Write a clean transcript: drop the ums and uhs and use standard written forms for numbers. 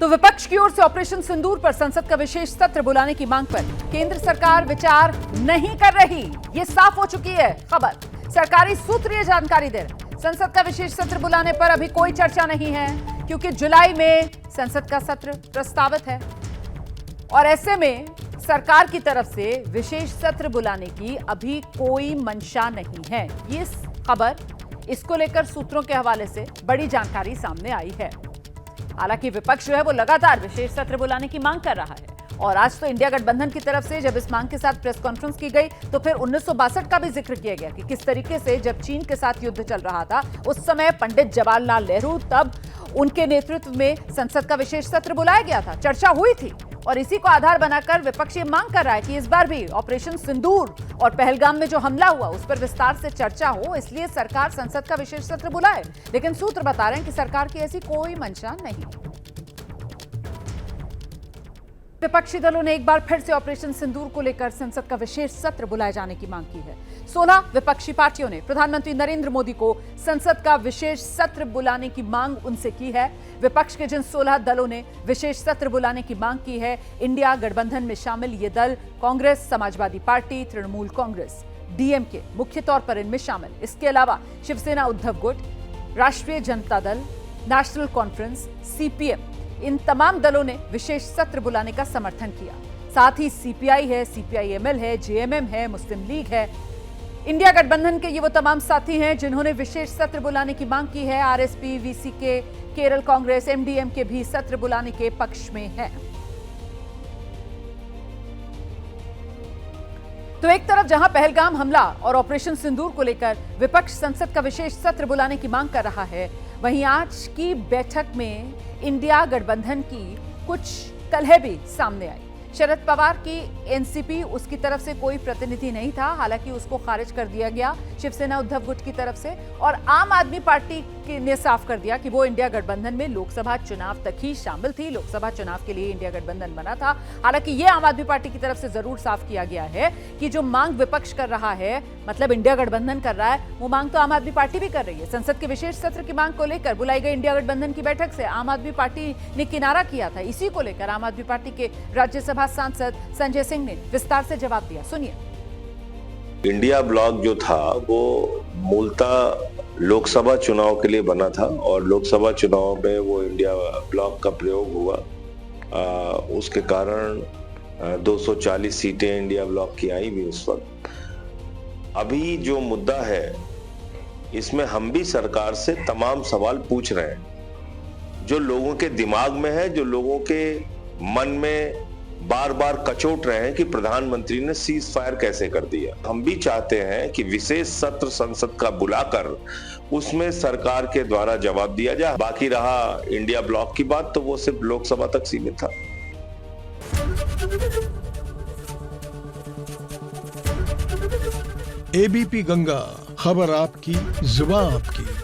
तो विपक्ष की ओर से ऑपरेशन सिंदूर पर संसद का विशेष सत्र बुलाने की मांग पर केंद्र सरकार विचार नहीं कर रही, ये साफ हो चुकी है खबर। सरकारी सूत्र ये जानकारी दे रहे, संसद का विशेष सत्र बुलाने पर अभी कोई चर्चा नहीं है क्योंकि जुलाई में संसद का सत्र प्रस्तावित है और ऐसे में सरकार की तरफ से विशेष सत्र बुलाने की अभी कोई मंशा नहीं है। ये खबर, इसको लेकर सूत्रों के हवाले से बड़ी जानकारी सामने आई है। हालांकि विपक्ष जो है वो लगातार विशेष सत्र बुलाने की मांग कर रहा है और आज तो इंडिया गठबंधन की तरफ से जब इस मांग के साथ प्रेस कॉन्फ्रेंस की गई तो फिर 1962 का भी जिक्र किया गया कि किस तरीके से जब चीन के साथ युद्ध चल रहा था उस समय पंडित जवाहरलाल नेहरू, तब उनके नेतृत्व में संसद का विशेष सत्र बुलाया गया था, चर्चा हुई थी और इसी को आधार बनाकर विपक्ष ये मांग कर रहा है कि इस बार भी ऑपरेशन सिंदूर और पहलगाम में जो हमला हुआ उस पर विस्तार से चर्चा हो, इसलिए सरकार संसद का विशेष सत्र बुलाए। लेकिन सूत्र बता रहे हैं कि सरकार की ऐसी कोई मंशा नहीं। विपक्षी दलों ने एक बार फिर से ऑपरेशन सिंदूर को लेकर संसद का विशेष सत्र बुलाए जाने की मांग की है। 16 विपक्षी पार्टियों ने प्रधानमंत्री नरेंद्र मोदी को संसद का विशेष सत्र बुलाने की मांग उनसे की है। विपक्ष के जिन 16 दलों ने विशेष सत्र बुलाने की मांग की है, इंडिया गठबंधन में शामिल ये दल कांग्रेस, समाजवादी पार्टी, तृणमूल कांग्रेस, डीएमके मुख्य तौर पर इनमें शामिल। इसके अलावा शिवसेना उद्धव गुट, राष्ट्रीय Janata Dal, national conference, CPM, इन तमाम दलों ने विशेष सत्र बुलाने का समर्थन किया। साथ ही सीपीआई है, सीपीआईएमएल है, जेएमएम है, मुस्लिम लीग है। इंडिया गठबंधन के ये वो तमाम साथी हैं जिन्होंने विशेष सत्र बुलाने की मांग की है। RSP, VCK, Kerala Congress, MDM के भी सत्र बुलाने के पक्ष में है। तो एक तरफ जहां पहलगाम हमला और ऑपरेशन सिंदूर को लेकर विपक्ष संसद का विशेष सत्र बुलाने की मांग कर रहा है, वहीं आज की बैठक में इंडिया गठबंधन की कुछ कलह भी सामने आई। शरद पवार की एनसीपी, उसकी तरफ से कोई प्रतिनिधि नहीं था, हालांकि उसको खारिज कर दिया गया शिवसेना उद्धव गुट की तरफ से, और आम आदमी पार्टी ने साफ कर दिया कि वो इंडिया गठबंधन में लोकसभा चुनाव तक ही शामिल थी, लोकसभा चुनाव के लिए इंडिया गठबंधन बना था। हालांकि ये आम आदमी पार्टी की तरफ से जरूर साफ किया गया है कि जो मांग विपक्ष कर रहा है, मतलब इंडिया गठबंधन कर रहा है, वो मांग तो आम आदमी पार्टी भी कर रही है। संसद के विशेष सत्र की मांग को लेकर बुलाई गई इंडिया गठबंधन की बैठक से आम आदमी पार्टी ने किनारा किया था। इसी को लेकर आम आदमी पार्टी के राज्यसभा सांसद संजय सिंह ने विस्तार से जवाब दिया, सुनिए। इंडिया ब्लॉक जो था वो मूलतः लोकसभा चुनाव के लिए बना था और लोकसभा चुनाव में वो इंडिया ब्लॉक का प्रयोग हुआ। उसके कारण 240 सीटें इंडिया ब्लॉक की आई भी उस वक्त। अभी जो मुद्दा है इसमें हम भी सरकार से तमाम सवाल पूछ रहे हैं जो लोगों के दिमाग में है, जो लोगों के मन में बार बार कचोट रहे हैं कि प्रधानमंत्री ने सीज फायर कैसे कर दिया। हम भी चाहते हैं कि विशेष सत्र संसद का बुलाकर उसमें सरकार के द्वारा जवाब दिया जाए। बाकी रहा इंडिया ब्लॉक की बात, तो वो सिर्फ लोकसभा तक सीमित था। एबीपी गंगा, खबर आपकी, जुबान आपकी।